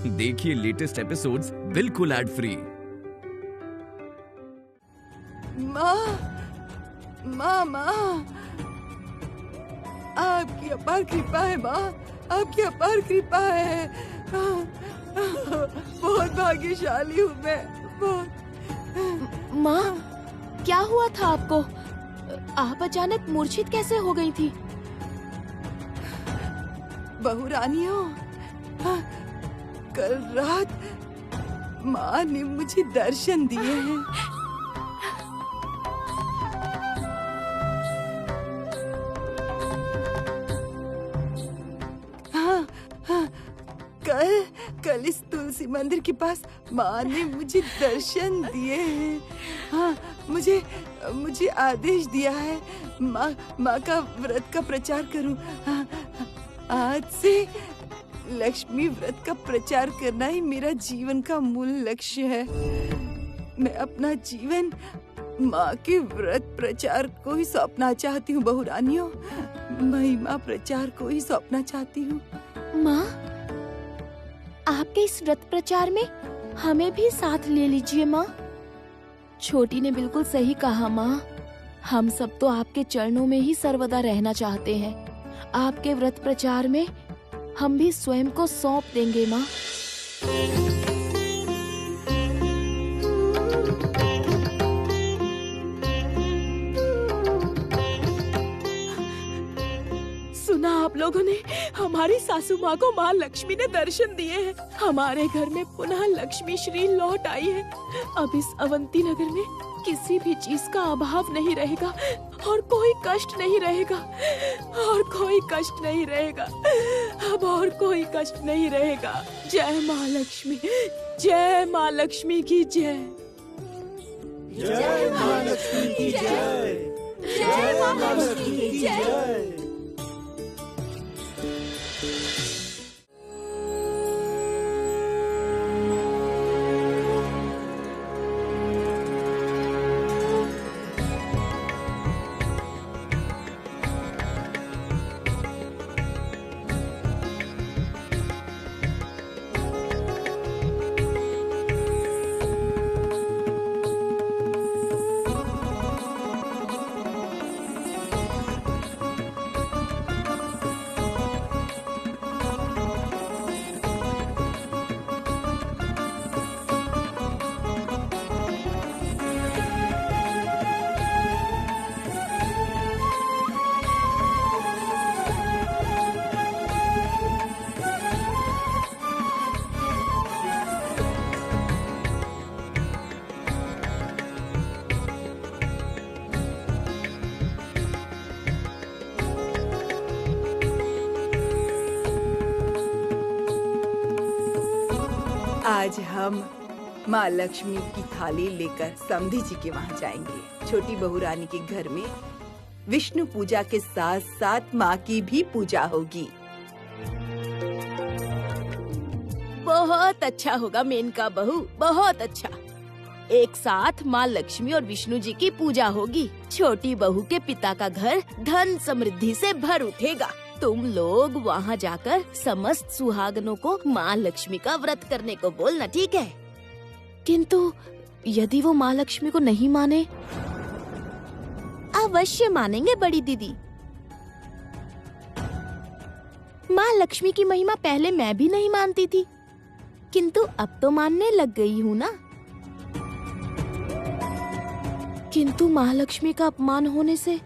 देखिए latest episodes बिल्कुल ad free. माँ, माँ, माँ, आपकी अपार कृपा है माँ, आपकी अपार कृपा है। बहुत भाग्यशाली हूँ मैं, बहुत। माँ, क्या हुआ था आपको? आप अचानक मूर्छित कैसे हो गई थी? बहू रानियों, कल रात माँ ने मुझे दर्शन दिए हैं। हाँ, हाँ, कल इस तुलसी मंदिर के पास माँ ने मुझे दर्शन दिए हैं। हाँ, मुझे आदेश दिया है माँ का व्रत का प्रचार करूं। हाँ, आज से लक्ष्मी व्रत का प्रचार करना ही मेरा जीवन का मूल लक्ष्य है। मैं अपना जीवन माँ के व्रत प्रचार को ही सौंपना चाहती हूँ बहू रानियों, महिमा प्रचार को ही सौंपना चाहती हूँ। माँ, आपके इस व्रत प्रचार में हमें भी साथ ले लीजिए माँ। छोटी ने बिल्कुल सही कहा माँ, हम सब तो आपके चरणों में ही सर्वदा रहना चाहते हैं। आपके व्रत प्रचार में हम भी स्वयं को सौंप देंगे माँ। सुना आप लोगों ने, हमारी सासू माँ को माँ लक्ष्मी ने दर्शन दिए हैं। हमारे घर में पुनः लक्ष्मी श्री लौट आई है। अब इस अवंती नगर में किसी भी चीज का अभाव नहीं रहेगा और कोई कष्ट नहीं रहेगा, और कोई कष्ट नहीं रहेगा, अब और कोई कष्ट नहीं रहेगा। जय माँ लक्ष्मी, जय माँ लक्ष्मी की जय। जय माँ लक्ष्मी की जय। जय माँ लक्ष्मी की जय। आज हम माँ लक्ष्मी की थाली लेकर समधी जी के वहाँ जाएंगे। छोटी बहू रानी के घर में विष्णु पूजा के साथ साथ माँ की भी पूजा होगी। बहुत अच्छा होगा मेनका बहू, बहुत अच्छा। एक साथ माँ लक्ष्मी और विष्णु जी की पूजा होगी। छोटी बहू के पिता का घर धन समृद्धि से भर उठेगा। तुम लोग वहाँ जाकर समस्त सुहागनों को माँ लक्ष्मी का व्रत करने को बोलना, ठीक है? किंतु यदि वो माँ लक्ष्मी को नहीं माने? अवश्य मानेंगे बड़ी दीदी। माँ लक्ष्मी की महिमा पहले मैं भी नहीं मानती थी, किंतु अब तो मानने लग गई हूँ ना। किंतु माँ लक्ष्मी का अपमान होने से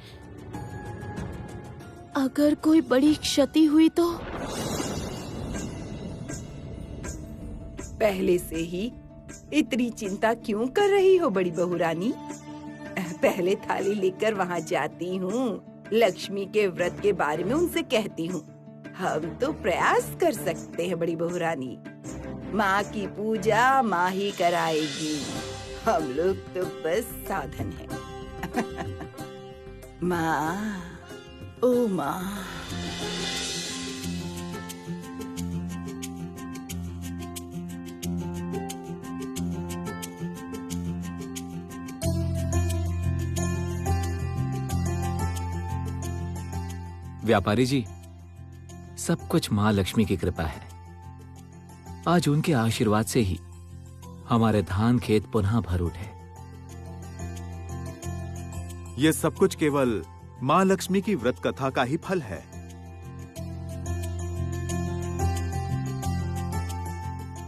अगर कोई बड़ी क्षति हुई तो? पहले से ही इतनी चिंता क्यों कर रही हो बड़ी बहू रानी? पहले थाली लेकर वहाँ जाती हूँ, लक्ष्मी के व्रत के बारे में उनसे कहती हूँ। हम तो प्रयास कर सकते हैं बड़ी बहू रानी, माँ की पूजा माँ ही कराएगी, हम लोग तो बस साधन हैं। माँ, ओ माँ। व्यापारी जी, सब कुछ माँ लक्ष्मी की कृपा है। आज उनके आशीर्वाद से ही हमारे धान खेत पुनः भर उठे। ये सब कुछ केवल मां लक्ष्मी की व्रत कथा का ही फल है।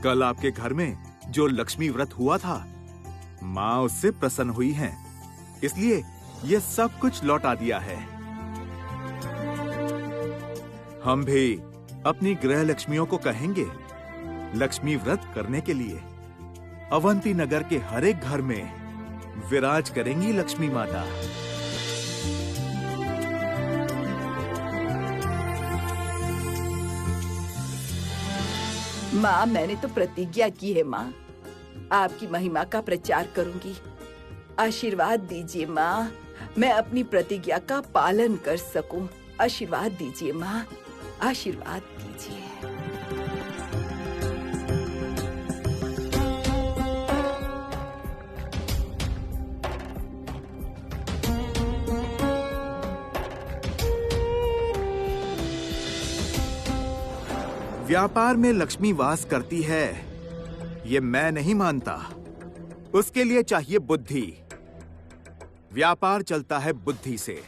कल आपके घर में जो लक्ष्मी व्रत हुआ था, मां उससे प्रसन्न हुई हैं, इसलिए ये सब कुछ लौटा दिया है। हम भी अपनी गृह लक्ष्मियों को कहेंगे लक्ष्मी व्रत करने के लिए अवंती नगर के हर एक घर में विराज करेंगी लक्ष्मी माता। माँ, मैंने तो प्रतिज्ञा की है माँ, आपकी महिमा का प्रचार करूंगी। आशीर्वाद दीजिए माँ, मैं अपनी प्रतिज्ञा का पालन कर सकूं। आशीर्वाद दीजिए माँ, आशीर्वाद दीजिए। व्यापार में लक्ष्मी वास करती है, ये मैं नहीं मानता। उसके लिए चाहिए बुद्धि। व्यापार चलता है बुद्धि से।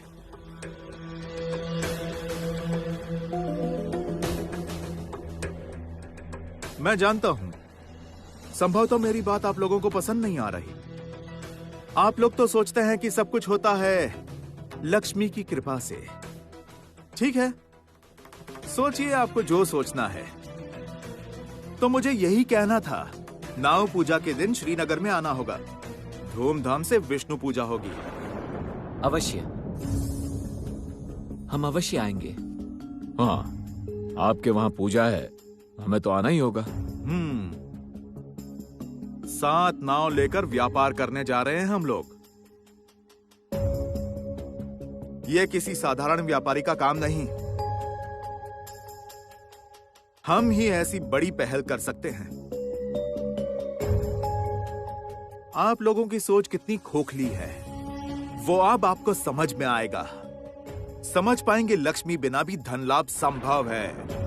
मैं जानता हूं, संभवतः मेरी बात आप लोगों को पसंद नहीं आ रही। आप लोग तो सोचते हैं कि सब कुछ होता है लक्ष्मी की कृपा से। ठीक है, सोचिए आपको जो सोचना है। तो मुझे यही कहना था, नाव पूजा के दिन श्रीनगर में आना होगा। धूमधाम से विष्णु पूजा होगी। अवश्य, हम अवश्य आएंगे। हाँ, आपके वहां पूजा है, हमें तो आना ही होगा। 7 नाव लेकर व्यापार करने जा रहे हैं हम लोग। यह किसी साधारण व्यापारी का काम नहीं। हम ही ऐसी बड़ी पहल कर सकते हैं। आप लोगों की सोच कितनी खोखली है, वो अब आपको समझ में आएगा। समझ पाएंगे लक्ष्मी बिना भी धन लाभ संभव है।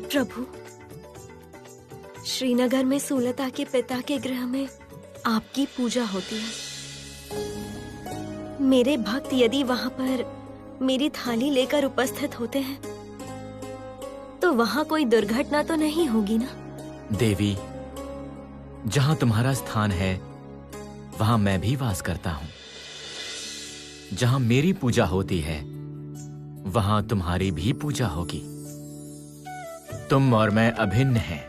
प्रभु, श्रीनगर में सुलता के पिता के गृह में आपकी पूजा होती है। मेरे भक्त यदि वहां पर मेरी थाली लेकर उपस्थित होते हैं तो वहां कोई दुर्घटना तो नहीं होगी ना? देवी, जहां तुम्हारा स्थान है वहां मैं भी वास करता हूं। जहां मेरी पूजा होती है वहां तुम्हारी भी पूजा होगी। तुम और मैं अभिन्न हैं।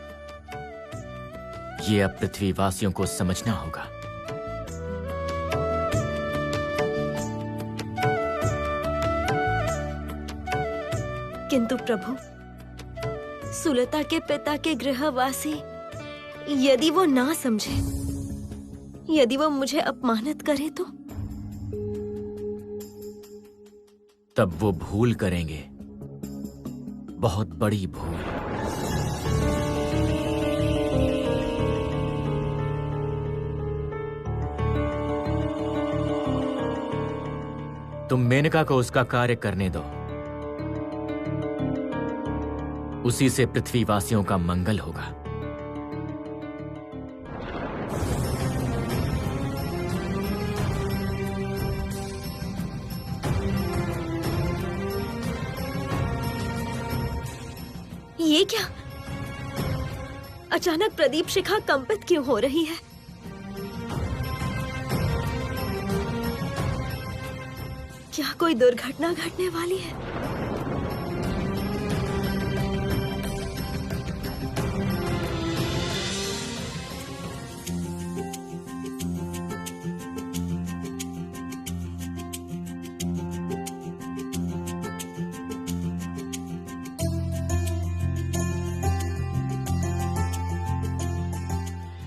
ये अब पृथ्वीवासियों को समझना होगा। किंतु प्रभु, सुलता के पिता के गृहवासी यदि वो ना समझे, यदि वो मुझे अपमानित करे तो? तब वो भूल करेंगे, बहुत बड़ी भूल। तुम मेनका को उसका कार्य करने दो। उसी से पृथ्वीवासियों का मंगल होगा। ये क्या? अचानक प्रदीप शिखा कंपित क्यों हो रही है? क्या कोई दुर्घटना घटने वाली है?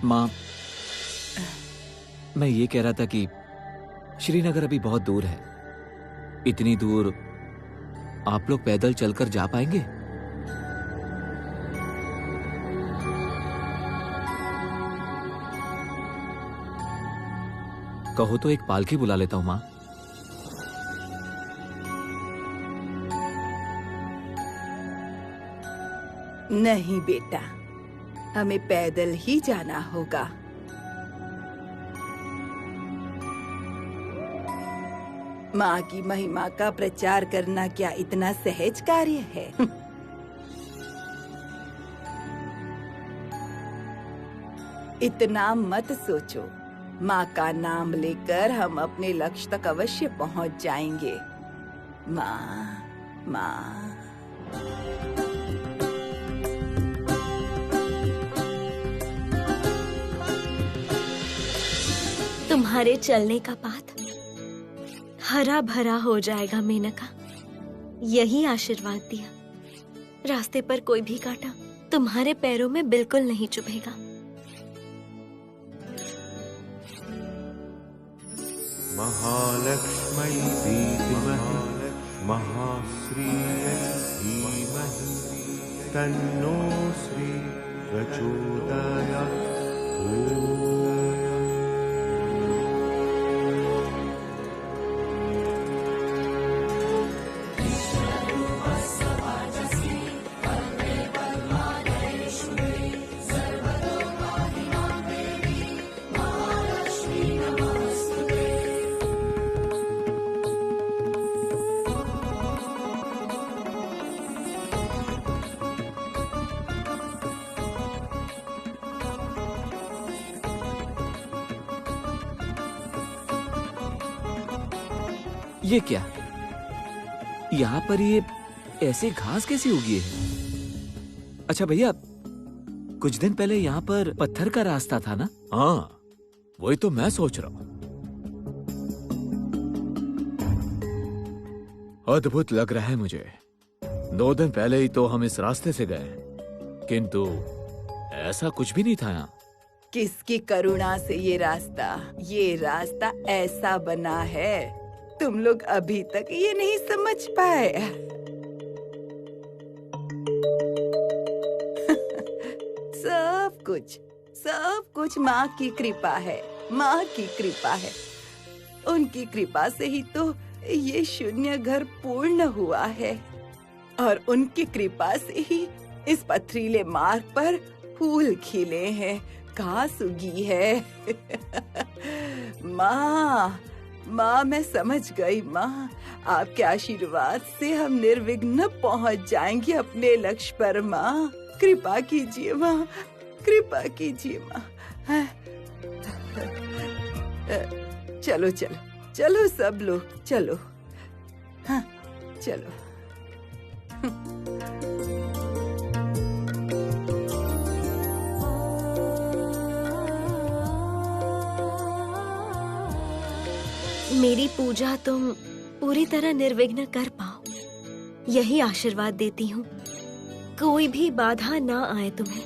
माँ, मैं ये कह रहा था कि श्रीनगर अभी बहुत दूर है। इतनी दूर आप लोग पैदल चलकर जा पाएंगे? कहो तो एक पालकी बुला लेता हूं माँ। नहीं बेटा, हमें पैदल ही जाना होगा। माँ की महिमा का प्रचार करना क्या इतना सहज कार्य है? इतना मत सोचो। माँ का नाम लेकर हम अपने लक्ष्य तक अवश्य पहुँच जाएंगे। माँ, माँ। तुम्हारे चलने का पाथ हरा भरा हो जाएगा मेनका। यही आशीर्वाद दिया। रास्ते पर कोई भी कांटा तुम्हारे पैरों में बिल्कुल नहीं चुभेगा। महालक्ष्मी धीमहि महाश्रीयै धीमहि तन्नो श्री प्रचोदयात्। ये क्या? यहाँ पर ये ऐसे घास कैसी उगी है? अच्छा भैया, कुछ दिन पहले यहाँ पर पत्थर का रास्ता था ना? हाँ, वही तो मैं सोच रहा हूँ। अद्भुत लग रहा है मुझे। 2 दिन पहले ही तो हम इस रास्ते से गए, किंतु ऐसा कुछ भी नहीं था यहाँ। किसकी करुणा से ये रास्ता ऐसा बना है, तुम लोग अभी तक ये नहीं समझ पाए। सब कुछ माँ की कृपा है। माँ की कृपा है। उनकी कृपा से ही तो ये शून्य घर पूर्ण हुआ है, और उनकी कृपा से ही इस पथरीले मार्ग पर फूल खिले हैं, घास उगी है। माँ, मैं समझ गई माँ। आपके आशीर्वाद से हम निर्विघ्न पहुँच जाएंगे अपने लक्ष्य पर। माँ, कृपा कीजिए माँ, कृपा कीजिए माँ। चलो चलो चलो सब लोग चलो। हाँ, चलो। मेरी पूजा तुम पूरी तरह निर्विघ्न कर पाओ, यही आशीर्वाद देती हूँ। कोई भी बाधा ना आए तुम्हें।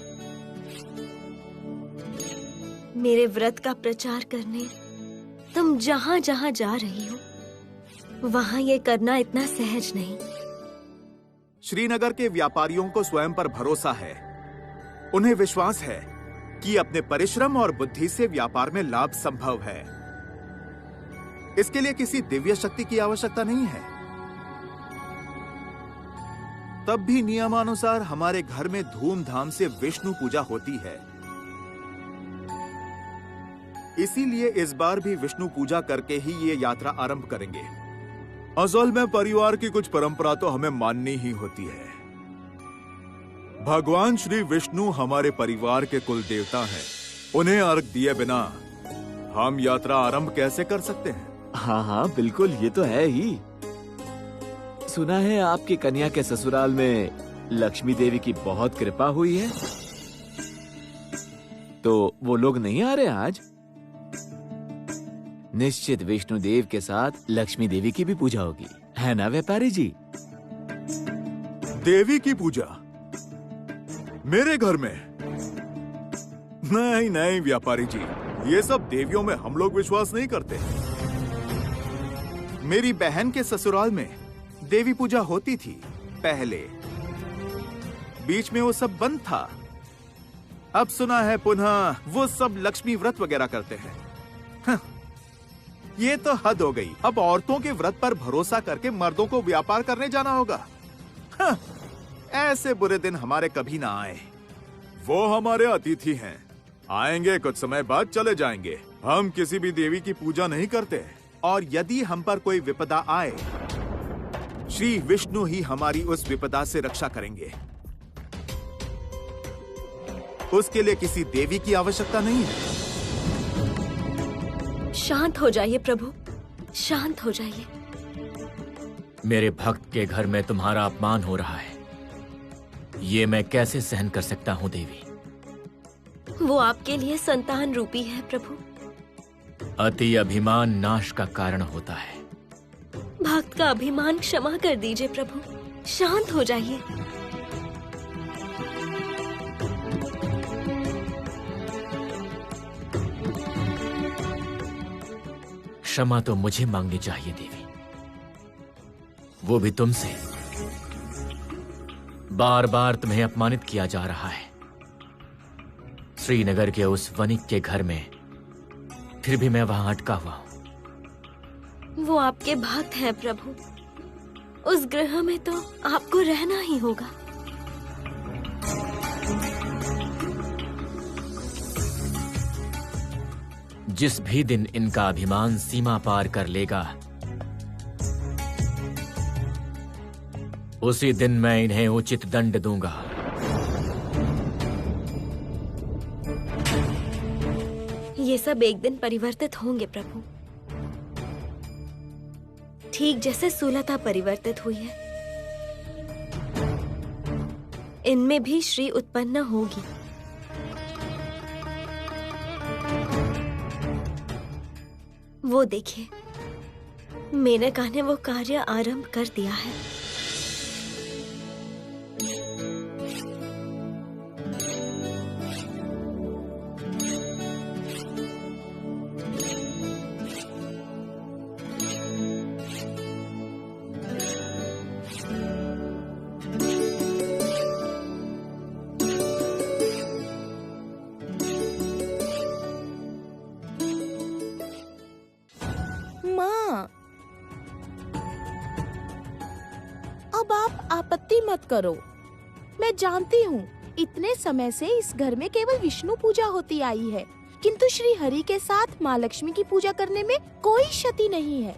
मेरे व्रत का प्रचार करने तुम जहाँ जहाँ जा रही हो, वहाँ ये करना इतना सहज नहीं। श्रीनगर के व्यापारियों को स्वयं पर भरोसा है। उन्हें विश्वास है कि अपने परिश्रम और बुद्धि से व्यापार में लाभ संभव है। इसके लिए किसी दिव्य शक्ति की आवश्यकता नहीं है। तब भी नियमानुसार हमारे घर में धूमधाम से विष्णु पूजा होती है। इसीलिए इस बार भी विष्णु पूजा करके ही ये यात्रा आरंभ करेंगे। असल में परिवार की कुछ परंपरा तो हमें माननी ही होती है। भगवान श्री विष्णु हमारे परिवार के कुल देवता हैं। उन्हें अर्घ दिए बिना हम यात्रा आरंभ कैसे कर सकते हैं? हाँ हाँ बिल्कुल, ये तो है ही। सुना है आपकी कन्या के ससुराल में लक्ष्मी देवी की बहुत कृपा हुई है, तो वो लोग नहीं आ रहे आज? निश्चित विष्णु देव के साथ लक्ष्मी देवी की भी पूजा होगी, है ना व्यापारी जी? देवी की पूजा मेरे घर में? नहीं नहीं व्यापारी जी, ये सब देवियों में हम लोग विश्वास नहीं करते। मेरी बहन के ससुराल में देवी पूजा होती थी पहले, बीच में वो सब बंद था। अब सुना है पुनः वो सब लक्ष्मी व्रत वगैरह करते हैं। हाँ, ये तो हद हो गई। अब औरतों के व्रत पर भरोसा करके मर्दों को व्यापार करने जाना होगा। हाँ, ऐसे बुरे दिन हमारे कभी ना आए। वो हमारे अतिथि हैं, आएंगे कुछ समय बाद चले जाएंगे। हम किसी भी देवी की पूजा नहीं करते, और यदि हम पर कोई विपदा आए, श्री विष्णु ही हमारी उस विपदा से रक्षा करेंगे। उसके लिए किसी देवी की आवश्यकता नहीं है। शांत हो जाइए प्रभु, शांत हो जाइए। मेरे भक्त के घर में तुम्हारा अपमान हो रहा है, ये मैं कैसे सहन कर सकता हूँ देवी? वो आपके लिए संतान रूपी है प्रभु। अति अभिमान नाश का कारण होता है। भक्त का अभिमान क्षमा कर दीजिए प्रभु, शांत हो जाइए। क्षमा तो मुझे मांगनी चाहिए देवी, वो भी तुमसे। बार बार तुम्हें अपमानित किया जा रहा है। श्रीनगर के उस वणिक के घर में, फिर भी मैं वहां अटका हुआ हूं। वो आपके भक्त हैं प्रभु, उस ग्रह में तो आपको रहना ही होगा। जिस भी दिन इनका अभिमान सीमा पार कर लेगा, उसी दिन मैं इन्हें उचित दंड दूंगा। ये सब एक दिन परिवर्तित होंगे प्रभु, ठीक जैसे सुलता परिवर्तित हुई है। इनमें भी श्री उत्पन्न होगी। वो देखिए, मेनका ने वो कार्य आरंभ कर दिया है। अब आप आपत्ति मत करो। मैं जानती हूँ इतने समय से इस घर में केवल विष्णु पूजा होती आई है, किंतु श्री हरि के साथ माँ लक्ष्मी की पूजा करने में कोई क्षति नहीं है।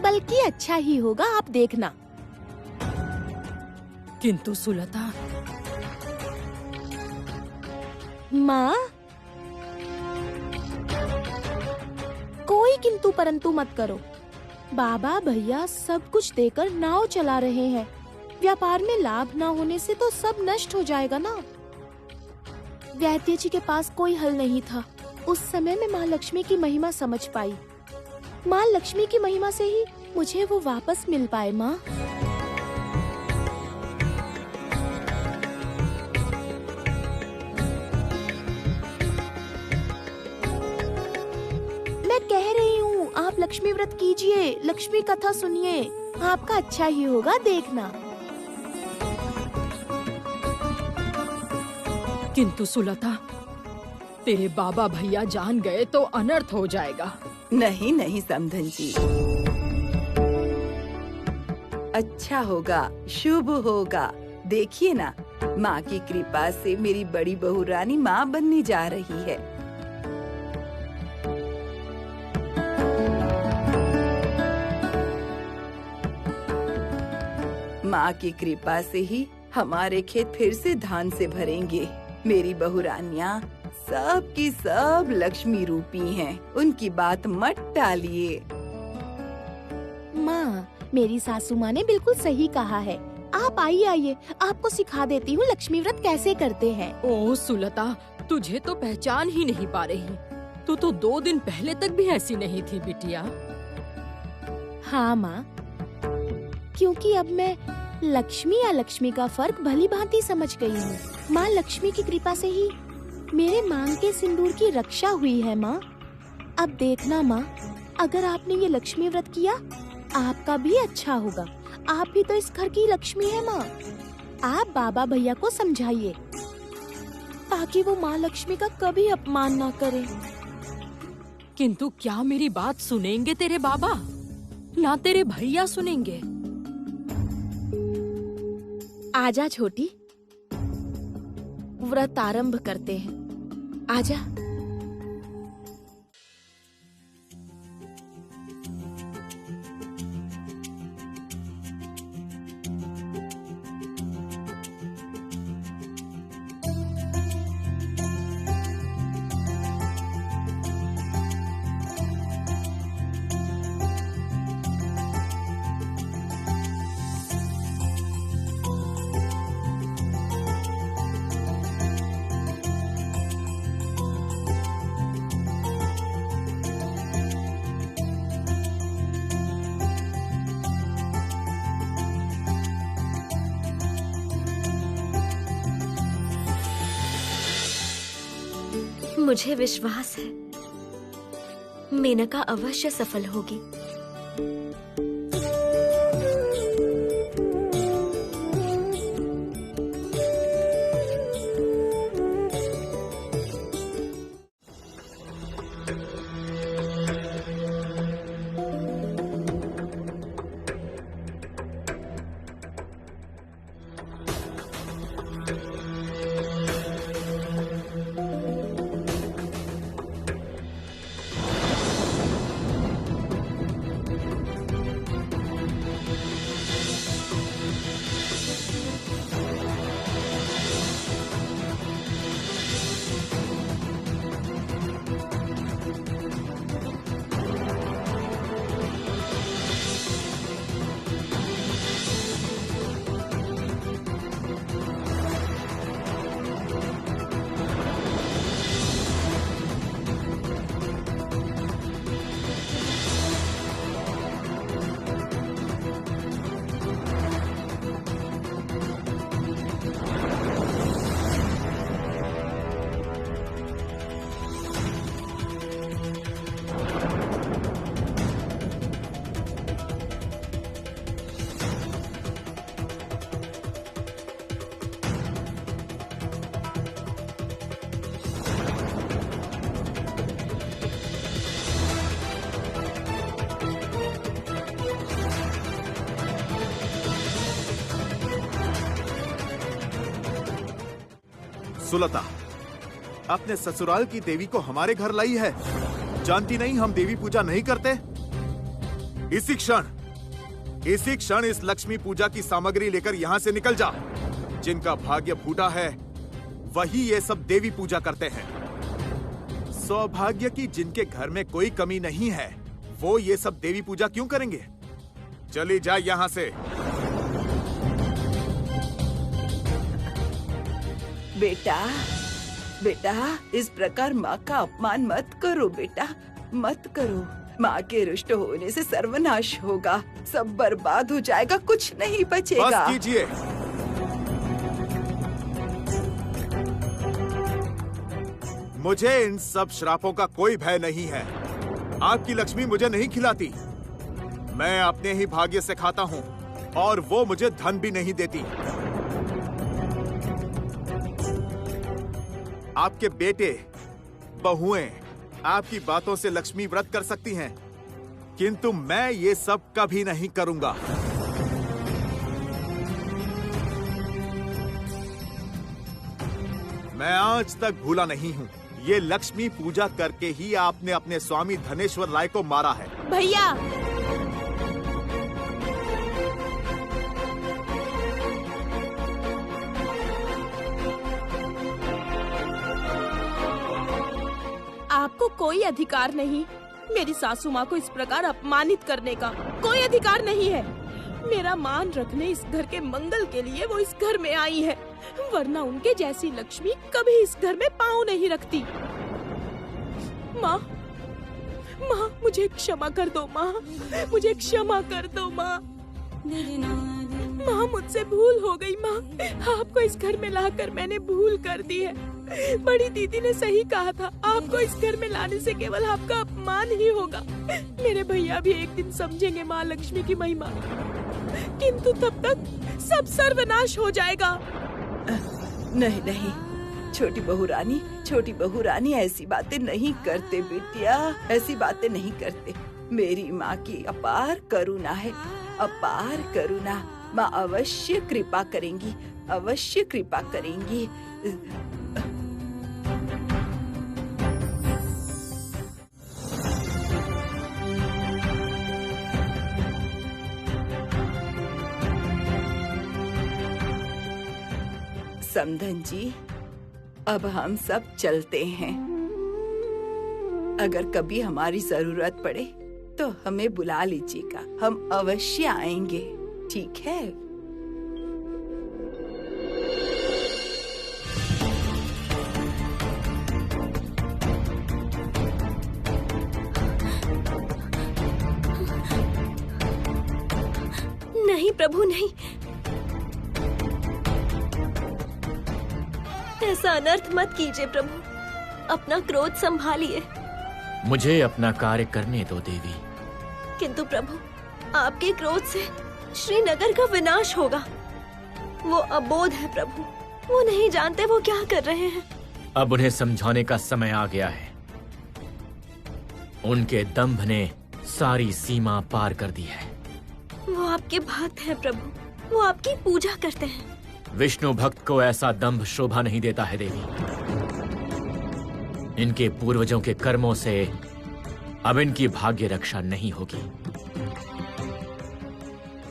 बल्कि अच्छा ही होगा, आप देखना। किंतु सुलता, माँ, कोई किंतु परंतु मत करो। बाबा भैया सब कुछ देकर नाव चला रहे हैं। व्यापार में लाभ ना होने से तो सब नष्ट हो जाएगा ना। वैद्य जी के पास कोई हल नहीं था। उस समय में माँ लक्ष्मी की महिमा समझ पाई। माँ लक्ष्मी की महिमा से ही मुझे वो वापस मिल पाए। माँ, मैं कह रही हूँ, आप लक्ष्मी व्रत कीजिए, लक्ष्मी कथा सुनिए, आपका अच्छा ही होगा, देखना। किंतु सुलता, तेरे बाबा भैया जान गए तो अनर्थ हो जाएगा। नहीं नहीं समधन जी, अच्छा होगा, शुभ होगा। देखिए ना, माँ की कृपा से मेरी बड़ी बहू रानी माँ बनने जा रही है। माँ की कृपा से ही हमारे खेत फिर से धान से भरेंगे। मेरी बहू रानियाँ सब की सब लक्ष्मी रूपी हैं, उनकी बात मत टालिए। माँ, मेरी सासू माँ ने बिल्कुल सही कहा है। आप आइए, आपको सिखा देती हूँ लक्ष्मी व्रत कैसे करते हैं। ओह सुलता, तुझे तो पहचान ही नहीं पा रही। तू तो 2 दिन पहले तक भी ऐसी नहीं थी बिटिया। हाँ माँ, क्योंकि अब मैं लक्ष्मी या लक्ष्मी का फर्क भली भांति समझ गई हूँ। माँ लक्ष्मी की कृपा से ही मेरे मांग के सिंदूर की रक्षा हुई है माँ। अब देखना माँ, अगर आपने ये लक्ष्मी व्रत किया, आपका भी अच्छा होगा। आप भी तो इस घर की लक्ष्मी है माँ। आप बाबा भैया को समझाइए ताकि वो माँ लक्ष्मी का कभी अपमान ना करे। किंतु क्या मेरी बात सुनेंगे तेरे बाबा? ना तेरे भैया सुनेंगे। आजा छोटी, व्रत आरंभ करते हैं। आजा। मुझे विश्वास है मेनका अवश्य सफल होगी। सुलता अपने ससुराल की देवी को हमारे घर लाई है। जानती नहीं हम देवी पूजा नहीं करते? इसी क्षण इस लक्ष्मी पूजा की सामग्री लेकर यहाँ से निकल जा। जिनका भाग्य फूटा है वही ये सब देवी पूजा करते हैं। सौभाग्य की जिनके घर में कोई कमी नहीं है वो ये सब देवी पूजा क्यों करेंगे? चली जा यहाँ से। बेटा इस प्रकार माँ का अपमान मत करो बेटा, मत करो। माँ के रुष्ट होने से सर्वनाश होगा, सब बर्बाद हो जाएगा, कुछ नहीं बचेगा। बस कीजिए। मुझे इन सब श्रापों का कोई भय नहीं है। आपकी लक्ष्मी मुझे नहीं खिलाती, मैं अपने ही भाग्य से खाता हूँ और वो मुझे धन भी नहीं देती। आपके बेटे बहुएं आपकी बातों से लक्ष्मी व्रत कर सकती हैं, किंतु मैं ये सब कभी नहीं करूंगा। मैं आज तक भूला नहीं हूँ, ये लक्ष्मी पूजा करके ही आपने अपने स्वामी धनेश्वर राय को मारा है। भैया आपको कोई अधिकार नहीं मेरी सासू माँ को इस प्रकार अपमानित करने का, कोई अधिकार नहीं है। मेरा मान रखने इस घर के मंगल के लिए वो इस घर में आई है, वरना उनके जैसी लक्ष्मी कभी इस घर में पाँव नहीं रखती। माँ मुझे क्षमा कर दो माँ, मुझे क्षमा कर दो माँ। माँ मुझसे भूल हो गई। माँ, आपको इस घर में लाकर मैंने भूल कर दी है। बड़ी दीदी ने सही कहा था, आपको इस घर में लाने से केवल आपका अपमान ही होगा। मेरे भैया भी एक दिन समझेंगे माँ लक्ष्मी की महिमा, किंतु तब तक सब सर्वनाश हो जाएगा। नहीं नहीं, छोटी बहू रानी ऐसी बातें नहीं करते बिटिया, ऐसी बातें नहीं करते। मेरी माँ की अपार करुणा है, अपार करुणा। माँ अवश्य कृपा करेंगी, अवश्य कृपा करेंगी। समधन जी, अब हम सब चलते हैं। अगर कभी हमारी जरूरत पड़े तो हमें बुला लीजिएगा, हम अवश्य आएंगे, ठीक है? नहीं प्रभु, नहीं, ऐसा अनर्थ मत कीजिए प्रभु। अपना क्रोध संभालिए। मुझे अपना कार्य करने दो देवी। किंतु प्रभु, आपके क्रोध से श्रीनगर का विनाश होगा। वो अबोध है प्रभु, वो नहीं जानते वो क्या कर रहे हैं। अब उन्हें समझाने का समय आ गया है। उनके दंभ ने सारी सीमा पार कर दी है। वो आपके भक्त हैं प्रभु, वो आपकी पूजा करते हैं। विष्णु भक्त को ऐसा दंभ शोभा नहीं देता है देवी। इनके पूर्वजों के कर्मों से अब इनकी भाग्य रक्षा नहीं होगी।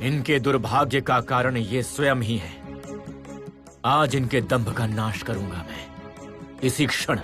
इनके दुर्भाग्य का कारण ये स्वयं ही है। आज इनके दंभ का नाश करूंगा मैं, इसी क्षण।